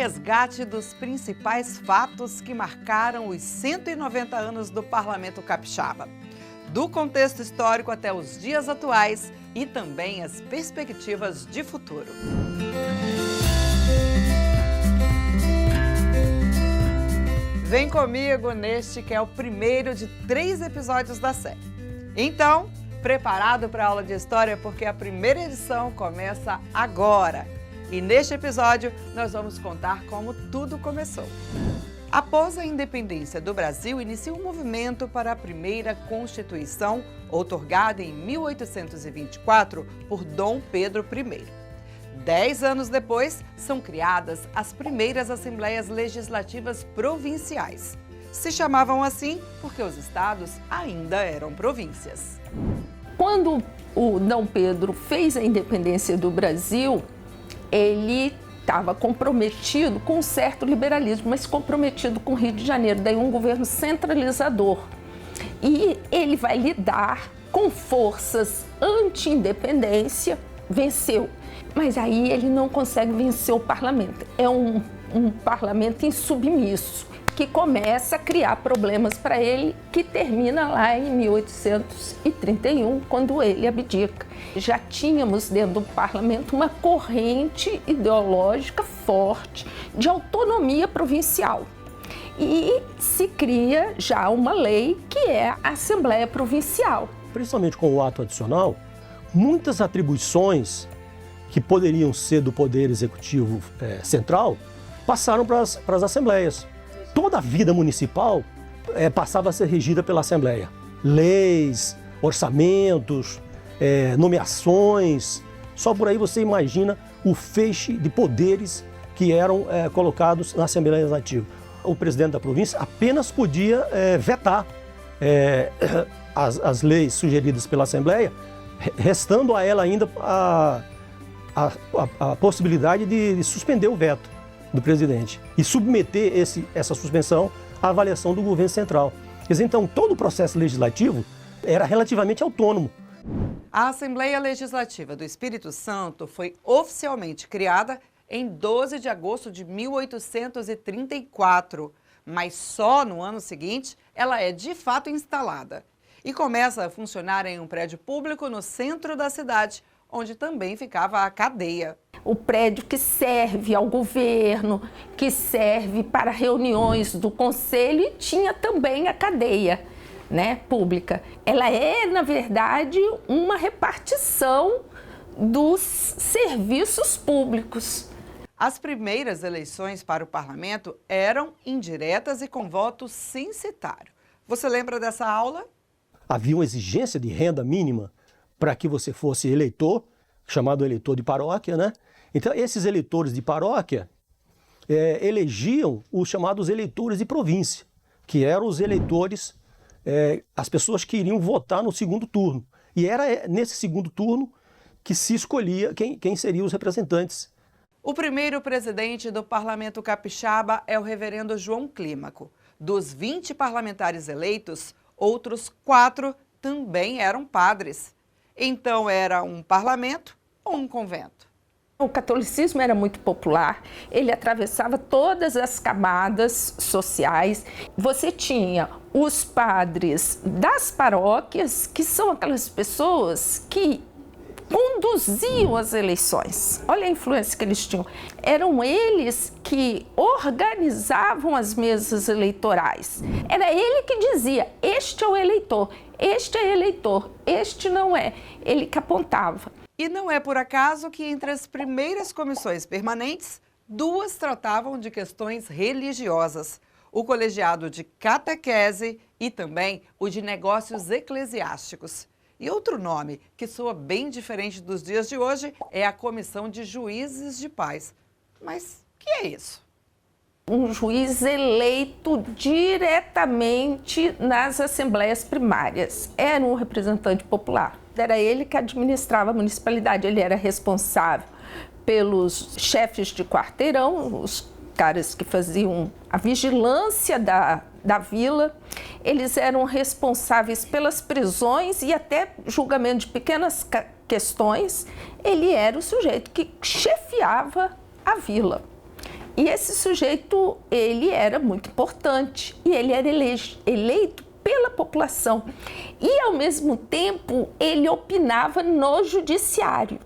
resgate dos principais fatos que marcaram os 190 anos do Parlamento Capixaba. Do contexto histórico até os dias atuais e também as perspectivas de futuro. Vem comigo neste que é o primeiro de 3 episódios da série. Então, preparado para a aula de história porque a primeira edição começa agora. E neste episódio nós vamos contar como tudo começou. Após a independência do Brasil, inicia um movimento para a primeira Constituição, outorgada em 1824 por Dom Pedro I. 10 anos depois, são criadas as primeiras Assembleias Legislativas Provinciais. Se chamavam assim porque os estados ainda eram províncias. Quando o Dom Pedro fez a independência do Brasil, ele estava comprometido com um certo liberalismo, mas comprometido com o Rio de Janeiro, daí um governo centralizador. E ele vai lidar com forças anti-independência, venceu. Mas aí ele não consegue vencer o parlamento. É um parlamento insubmisso, que começa a criar problemas para ele, que termina lá em 1831, quando ele abdica. Já tínhamos dentro do parlamento uma corrente ideológica forte de autonomia provincial. E se cria já uma lei que é a Assembleia Provincial. Principalmente com o ato adicional, muitas atribuições que poderiam ser do Poder Executivo Central passaram para as assembleias. Toda a vida municipal passava a ser regida pela Assembleia. Leis, orçamentos, nomeações. Só por aí você imagina o feixe de poderes que eram colocados na Assembleia Legislativa. O presidente da província apenas podia vetar as leis sugeridas pela Assembleia, restando a ela ainda a possibilidade de suspender o veto do presidente e submeter essa suspensão à avaliação do governo central. Quer dizer, então, todo o processo legislativo era relativamente autônomo. A Assembleia Legislativa do Espírito Santo foi oficialmente criada em 12 de agosto de 1834, mas só no ano seguinte ela é de fato instalada e começa a funcionar em um prédio público no centro da cidade, onde também ficava a cadeia. O prédio que serve ao governo, que serve para reuniões do conselho e tinha também a cadeia, pública. Ela é, na verdade, uma repartição dos serviços públicos. As primeiras eleições para o parlamento eram indiretas e com voto censitário. Você lembra dessa aula? Havia uma exigência de renda mínima para que você fosse eleitor, chamado eleitor de paróquia, Então, esses eleitores de paróquia elegiam os chamados eleitores de província, que eram os eleitores, as pessoas que iriam votar no segundo turno. E era nesse segundo turno que se escolhia quem seriam os representantes. O primeiro presidente do Parlamento Capixaba é o reverendo João Clímaco. Dos 20 parlamentares eleitos, outros 4 também eram padres. Então era um parlamento ou um convento? O catolicismo era muito popular, ele atravessava todas as camadas sociais. Você tinha os padres das paróquias, que são aquelas pessoas que conduziam as eleições. Olha a influência que eles tinham. Eram eles que organizavam as mesas eleitorais. Era ele que dizia, este é o eleitor, este é eleitor, este não é. Ele que apontava. E não é por acaso que entre as primeiras comissões permanentes, 2 tratavam de questões religiosas. O colegiado de catequese e também o de negócios eclesiásticos. E outro nome, que soa bem diferente dos dias de hoje, é a Comissão de Juízes de Paz. Mas o que é isso? Um juiz eleito diretamente nas assembleias primárias. Era um representante popular. Era ele que administrava a municipalidade. Ele era responsável pelos chefes de quarteirão, os caras que faziam a vigilância da vila. Eles eram responsáveis pelas prisões e até julgamento de pequenas questões. Ele era o sujeito que chefiava a vila. E esse sujeito, ele era muito importante e ele era eleito pela população. E, ao mesmo tempo, ele opinava no judiciário.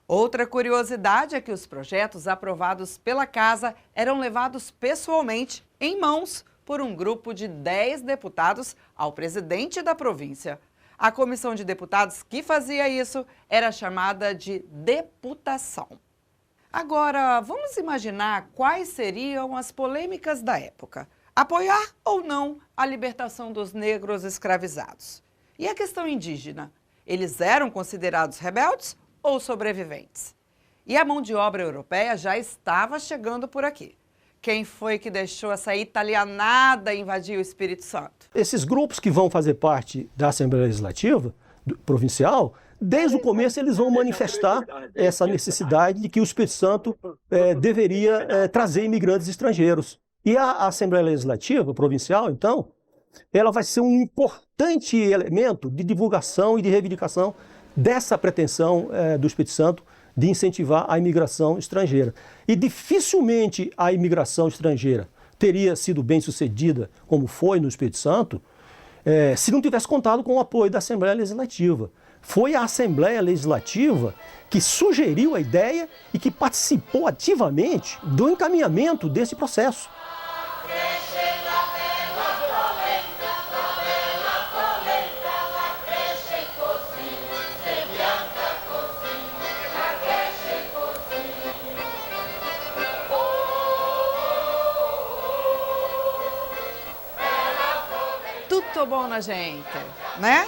Outra curiosidade é que os projetos aprovados pela Casa eram levados pessoalmente, em mãos, por um grupo de 10 deputados ao presidente da província. A comissão de deputados que fazia isso era chamada de deputação. Agora, vamos imaginar quais seriam as polêmicas da época. Apoiar ou não a libertação dos negros escravizados? E a questão indígena? Eles eram considerados rebeldes ou sobreviventes? E a mão de obra europeia já estava chegando por aqui. Quem foi que deixou essa italianada invadir o Espírito Santo? Esses grupos que vão fazer parte da Assembleia Legislativa provincial, desde o começo eles vão manifestar essa necessidade de que o Espírito Santo deveria trazer imigrantes estrangeiros. E a Assembleia Legislativa provincial, então, ela vai ser um importante elemento de divulgação e de reivindicação dessa pretensão do Espírito Santo de incentivar a imigração estrangeira. E dificilmente a imigração estrangeira teria sido bem sucedida, como foi no Espírito Santo, se não tivesse contado com o apoio da Assembleia Legislativa. Foi a Assembleia Legislativa que sugeriu a ideia e que participou ativamente do encaminhamento desse processo. Tudo bom na gente, né?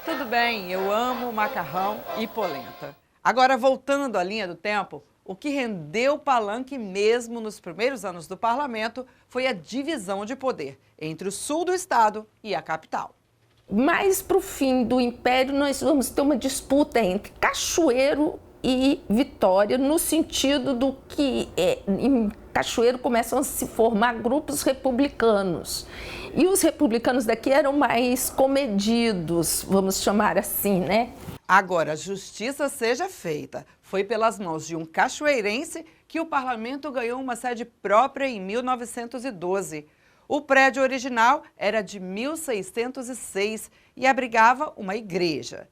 Tudo bem, eu amo macarrão e polenta. Agora, voltando à linha do tempo, o que rendeu palanque mesmo nos primeiros anos do parlamento foi a divisão de poder entre o sul do estado e a capital. Mais para o fim do Império, nós vamos ter uma disputa entre Cachoeiro e Vitória, no sentido do que em Cachoeiro começam a se formar grupos republicanos. E os republicanos daqui eram mais comedidos, vamos chamar assim, né? Agora, justiça seja feita. Foi pelas mãos de um cachoeirense que o parlamento ganhou uma sede própria em 1912. O prédio original era de 1606 e abrigava uma igreja.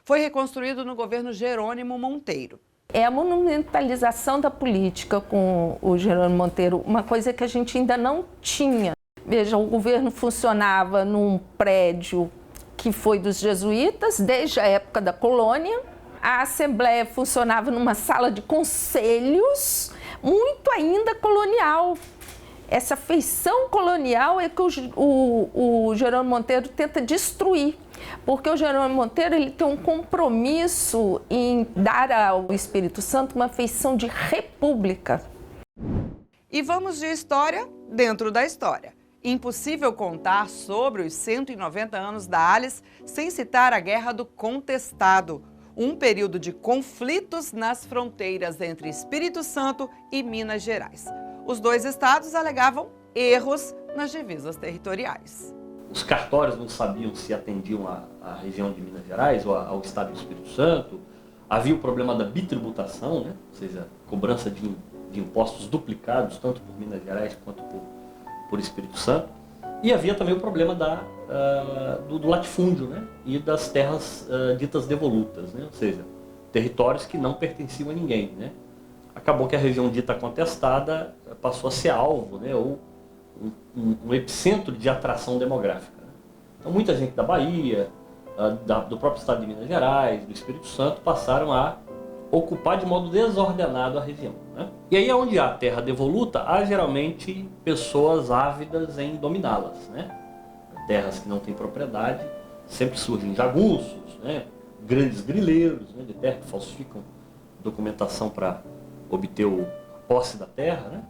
Foi reconstruído no governo Jerônimo Monteiro. É a monumentalização da política com o Jerônimo Monteiro, uma coisa que a gente ainda não tinha. Veja, o governo funcionava num prédio que foi dos jesuítas desde a época da colônia. A Assembleia funcionava numa sala de conselhos, muito ainda colonial. Essa feição colonial é que o Jerônimo Monteiro tenta destruir, porque o Jerônimo Monteiro ele tem um compromisso em dar ao Espírito Santo uma feição de república. E vamos de história dentro da história. Impossível contar sobre os 190 anos da Alice sem citar a Guerra do Contestado, um período de conflitos nas fronteiras entre Espírito Santo e Minas Gerais. Os dois estados alegavam erros nas divisas territoriais. Os cartórios não sabiam se atendiam à região de Minas Gerais ou ao estado do Espírito Santo. Havia o problema da bitributação, né? Ou seja, cobrança de impostos duplicados, tanto por Minas Gerais quanto por Espírito Santo. E havia também o problema do latifúndio, né? E das terras ditas devolutas, né? Ou seja, territórios que não pertenciam a ninguém, né? Acabou que a região dita contestada passou a ser alvo, né? Ou um epicentro de atração demográfica. Né? Então muita gente da Bahia, do próprio estado de Minas Gerais, do Espírito Santo, passaram a ocupar de modo desordenado a região. Né? E aí onde há terra devoluta, há geralmente pessoas ávidas em dominá-las. Né? Terras que não têm propriedade, sempre surgem jagunços, né? Grandes grileiros, né? De terra que falsificam documentação para obter a posse da terra. Né?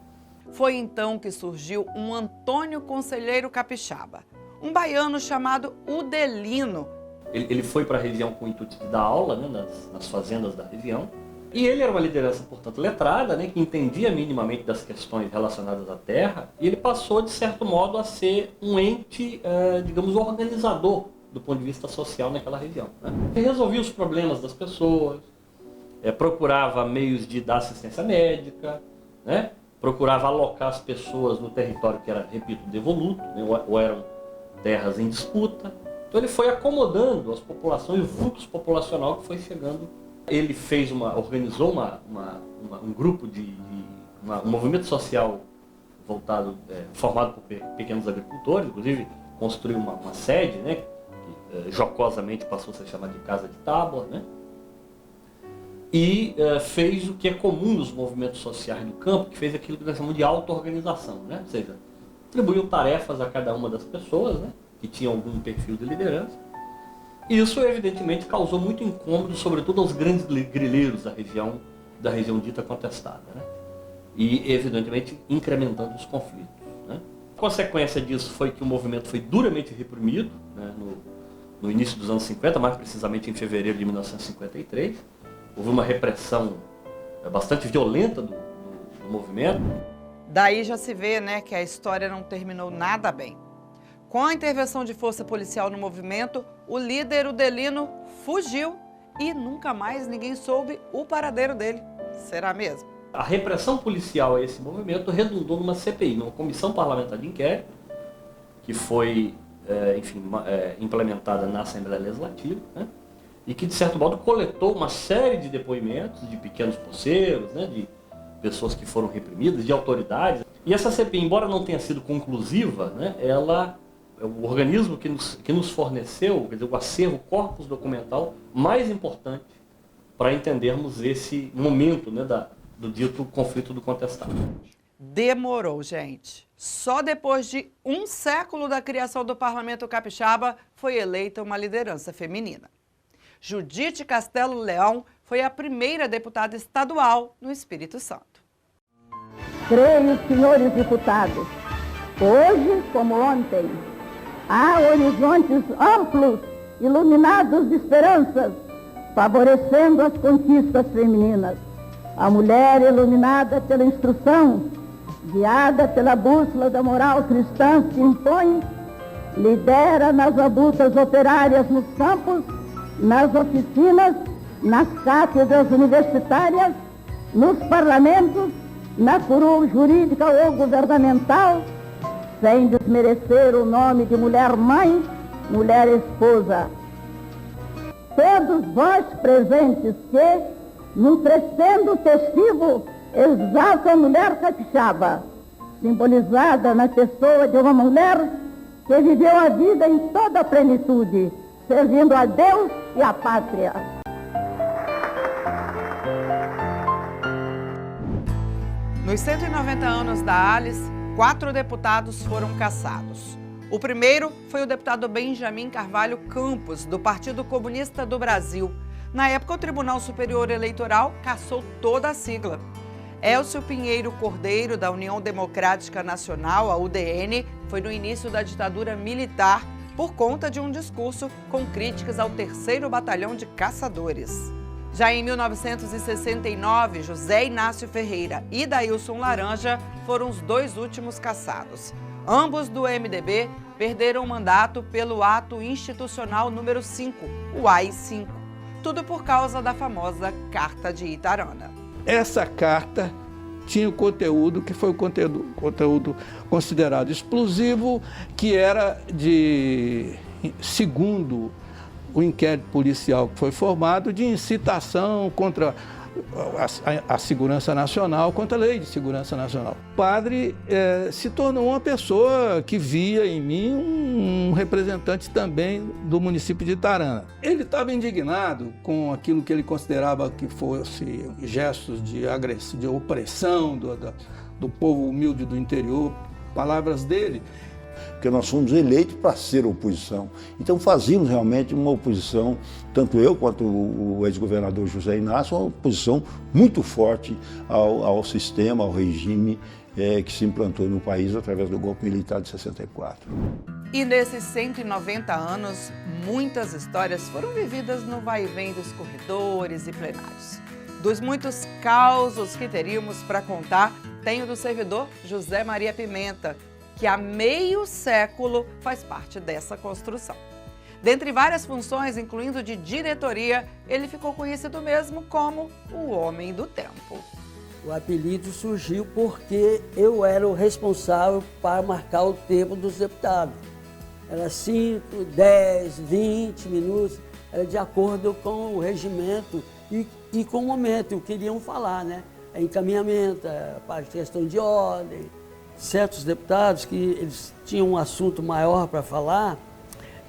Foi então que surgiu um Antônio Conselheiro Capixaba, um baiano chamado Udelino. Ele foi para a região com o intuito de dar aula, né, nas fazendas da região. E ele era uma liderança, portanto, letrada, né, que entendia minimamente das questões relacionadas à terra. E ele passou, de certo modo, a ser um ente, digamos, organizador do ponto de vista social naquela região. Né? Ele resolvia os problemas das pessoas, procurava meios de dar assistência médica, né? procurava alocar as pessoas no território que era, repito, devoluto, né, ou eram terras em disputa. Então ele foi acomodando as populações, o fluxo populacional que foi chegando. Ele organizou um grupo um movimento social voltado, formado por pequenos agricultores, inclusive construiu uma sede, né, que jocosamente passou a ser chamada de Casa de Tábua, né, e fez o que é comum nos movimentos sociais do campo, que fez aquilo que nós chamamos de auto-organização, né, ou seja, atribuiu tarefas a cada uma das pessoas, né, que tinham algum perfil de liderança. Isso, evidentemente, causou muito incômodo, sobretudo aos grandes grileiros da região dita contestada, né? E, evidentemente, incrementando os conflitos, né? A consequência disso foi que o movimento foi duramente reprimido, né, no início dos anos 50, mais precisamente em fevereiro de 1953. Houve uma repressão bastante violenta do movimento. Daí já se vê, né, que a história não terminou nada bem. Com a intervenção de força policial no movimento, o líder Udelino fugiu e nunca mais ninguém soube o paradeiro dele. Será mesmo? A repressão policial a esse movimento redundou numa CPI, numa comissão parlamentar de inquérito, que foi, implementada na Assembleia Legislativa, né, e que, de certo modo, coletou uma série de depoimentos de pequenos poceiros, né, de pessoas que foram reprimidas, de autoridades. E essa CPI, embora não tenha sido conclusiva, né, ela é o organismo que nos forneceu, quer dizer, o acervo, o corpus documental mais importante para entendermos esse momento, né, do dito conflito do contestado. Demorou, gente. Só depois de um século da criação do Parlamento Capixaba foi eleita uma liderança feminina. Judite Castelo Leão foi a primeira deputada estadual no Espírito Santo. Creio, senhores deputados, hoje como ontem, há horizontes amplos, iluminados de esperanças, favorecendo as conquistas femininas. A mulher iluminada pela instrução, guiada pela bússola da moral cristã que impõe, lidera nas labutas operárias nos campos, nas oficinas, nas cátedras universitárias, nos parlamentos, na curul jurídica ou governamental, sem desmerecer o nome de mulher-mãe, mulher-esposa. Todos vós presentes que, num crescendo festivo, exaltam a mulher capixaba, simbolizada na pessoa de uma mulher que viveu a vida em toda a plenitude, servindo a Deus e à pátria. Nos 190 anos da Alice, 4 deputados foram cassados. O primeiro foi o deputado Benjamin Carvalho Campos, do Partido Comunista do Brasil. Na época, o Tribunal Superior Eleitoral cassou toda a sigla. Elcio Pinheiro Cordeiro, da União Democrática Nacional, a UDN, foi no início da ditadura militar por conta de um discurso com críticas ao 3º Batalhão de Caçadores. Já em 1969, José Inácio Ferreira e Dailson Laranja foram os 2 últimos cassados. Ambos do MDB perderam o mandato pelo ato institucional número 5, o AI-5. Tudo por causa da famosa Carta de Itarana. Essa carta tinha o conteúdo que foi o conteúdo considerado explosivo, que era segundo o inquérito policial que foi formado, de incitação contra a segurança nacional, contra a lei de segurança nacional. O padre se tornou uma pessoa que via em mim um representante também do município de Itarana. Ele estava indignado com aquilo que ele considerava que fosse gestos de agressão, de opressão do povo humilde do interior, palavras dele. Porque nós fomos eleitos para ser oposição. Então fazíamos realmente uma oposição, tanto eu quanto o ex-governador José Inácio, uma oposição muito forte ao sistema, ao regime que se implantou no país através do golpe militar de 64. E nesses 190 anos, muitas histórias foram vividas no vai e vem dos corredores e plenários. Dos muitos causos que teríamos para contar, tem o do servidor José Maria Pimenta, que há meio século faz parte dessa construção. Dentre várias funções, incluindo de diretoria, ele ficou conhecido mesmo como o Homem do Tempo. O apelido surgiu porque eu era o responsável para marcar o tempo dos deputados. Era 5, 10, 20 minutos, era de acordo com o regimento e com o momento, o que queriam falar, né? Encaminhamento, a questão de ordem. Certos deputados que eles tinham um assunto maior para falar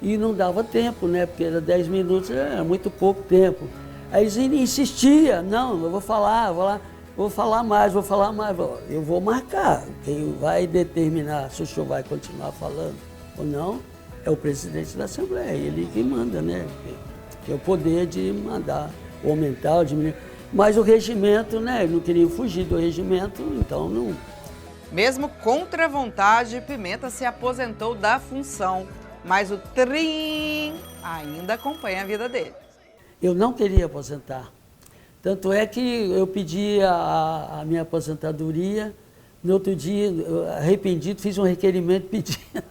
e não dava tempo, né? Porque era 10 minutos, era muito pouco tempo. Aí eles insistiam, não, eu vou falar mais. Eu vou marcar. Quem vai determinar se o senhor vai continuar falando ou não é o presidente da Assembleia, ele que manda, né? Que é o poder de mandar, aumentar ou diminuir. Mas o regimento, né? Não queria fugir do regimento, então não. Mesmo contra a vontade, Pimenta se aposentou da função, mas o trim ainda acompanha a vida dele. Eu não queria aposentar. Tanto é que eu pedi a minha aposentadoria, no outro dia, arrependido, fiz um requerimento pedindo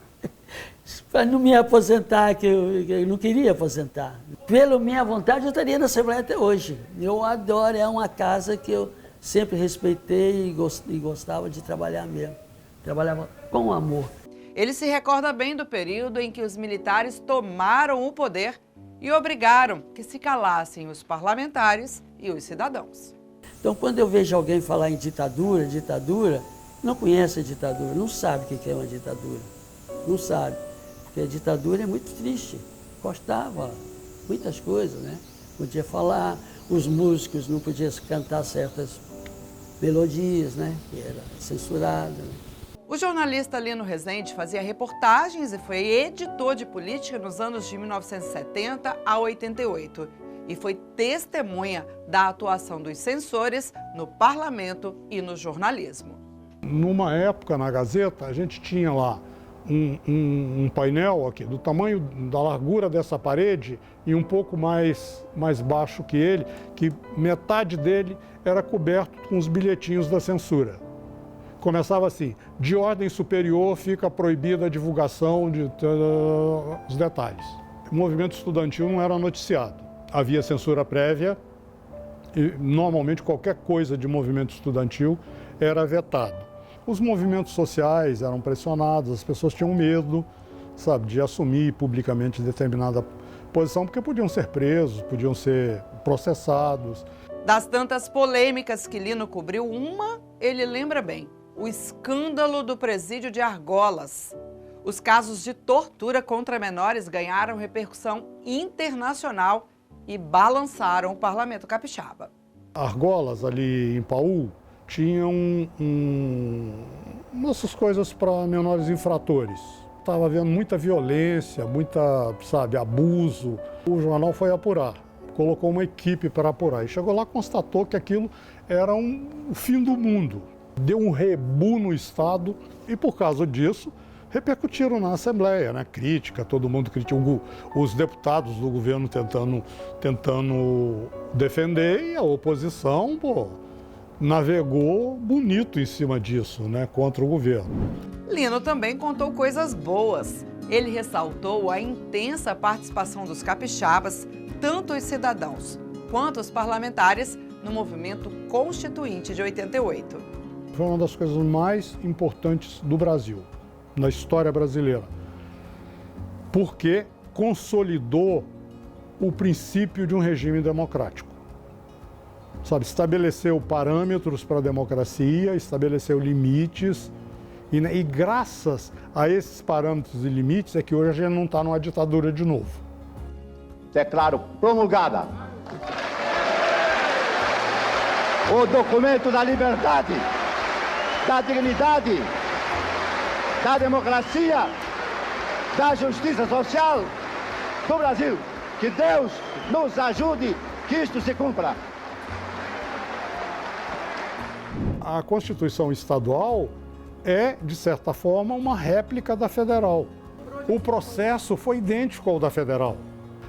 para não me aposentar, que eu não queria aposentar. Pela minha vontade, eu estaria na Assembleia até hoje. Eu adoro, é uma casa que eu sempre respeitei e gostava de trabalhar mesmo. Trabalhava com amor. Ele se recorda bem do período em que os militares tomaram o poder e obrigaram que se calassem os parlamentares e os cidadãos. Então, quando eu vejo alguém falar em ditadura, não conhece a ditadura, não sabe o que é uma ditadura. Não sabe. Porque a ditadura é muito triste. Custava muitas coisas, né? Podia falar, os músicos não podiam cantar certas melodias, né? Que era censurada. Né? O jornalista Lino Rezende fazia reportagens e foi editor de política nos anos de 1970 a 88 e foi testemunha da atuação dos censores no parlamento e no jornalismo. Numa época, na Gazeta, a gente tinha lá um painel aqui, do tamanho da largura dessa parede e um pouco mais baixo que ele, que metade dele era coberto com os bilhetinhos da censura. Começava assim: de ordem superior fica proibida a divulgação de os detalhes. O movimento estudantil não era noticiado. Havia censura prévia e normalmente qualquer coisa de movimento estudantil era vetado. Os movimentos sociais eram pressionados, as pessoas tinham medo, sabe, de assumir publicamente determinada posição, porque podiam ser presos, podiam ser processados. Das tantas polêmicas que Lino cobriu, ele lembra bem: o escândalo do presídio de Argolas. Os casos de tortura contra menores ganharam repercussão internacional e balançaram o parlamento capixaba. Argolas, ali em Paú, tinham essas coisas para menores infratores. Estava havendo muita violência, abuso. O jornal foi apurar, colocou uma equipe para apurar. E chegou lá e constatou que aquilo era o fim do mundo. Deu um rebu no Estado e, por causa disso, repercutiram na Assembleia, né? Crítica, todo mundo criticou, os deputados do governo tentando defender e a oposição, navegou bonito em cima disso, né? Contra o governo. Lino também contou coisas boas. Ele ressaltou a intensa participação dos capixabas, tanto os cidadãos quanto os parlamentares, no movimento constituinte de 88. Foi uma das coisas mais importantes do Brasil, na história brasileira, porque consolidou o princípio de um regime democrático. Sabe, estabeleceu parâmetros para a democracia, estabeleceu limites, e graças a esses parâmetros e limites é que hoje a gente não está numa ditadura de novo. Declaro promulgada o documento da liberdade, da dignidade, da democracia, da justiça social do Brasil. Que Deus nos ajude que isto se cumpra. A Constituição estadual é, de certa forma, uma réplica da federal. O processo foi idêntico ao da federal.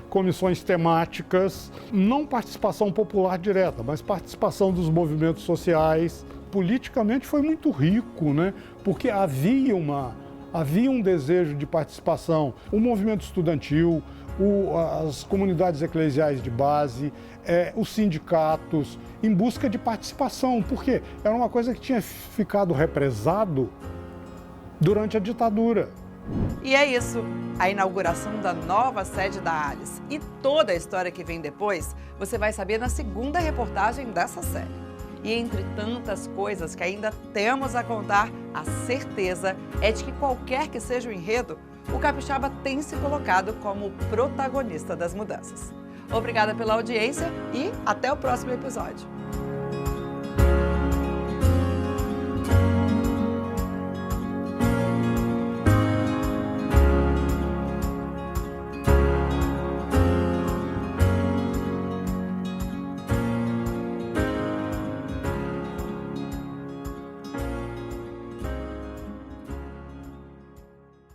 Comissões temáticas, não participação popular direta, mas participação dos movimentos sociais. Politicamente foi muito rico, né? Porque havia um desejo de participação. O movimento estudantil, as comunidades eclesiais de base, os sindicatos, em busca de participação, porque era uma coisa que tinha ficado represado durante a ditadura. E é isso, a inauguração da nova sede da ALICE e toda a história que vem depois, você vai saber na segunda reportagem dessa série. E entre tantas coisas que ainda temos a contar, a certeza é de que qualquer que seja o enredo, o capixaba tem se colocado como protagonista das mudanças. Obrigada pela audiência e até o próximo episódio.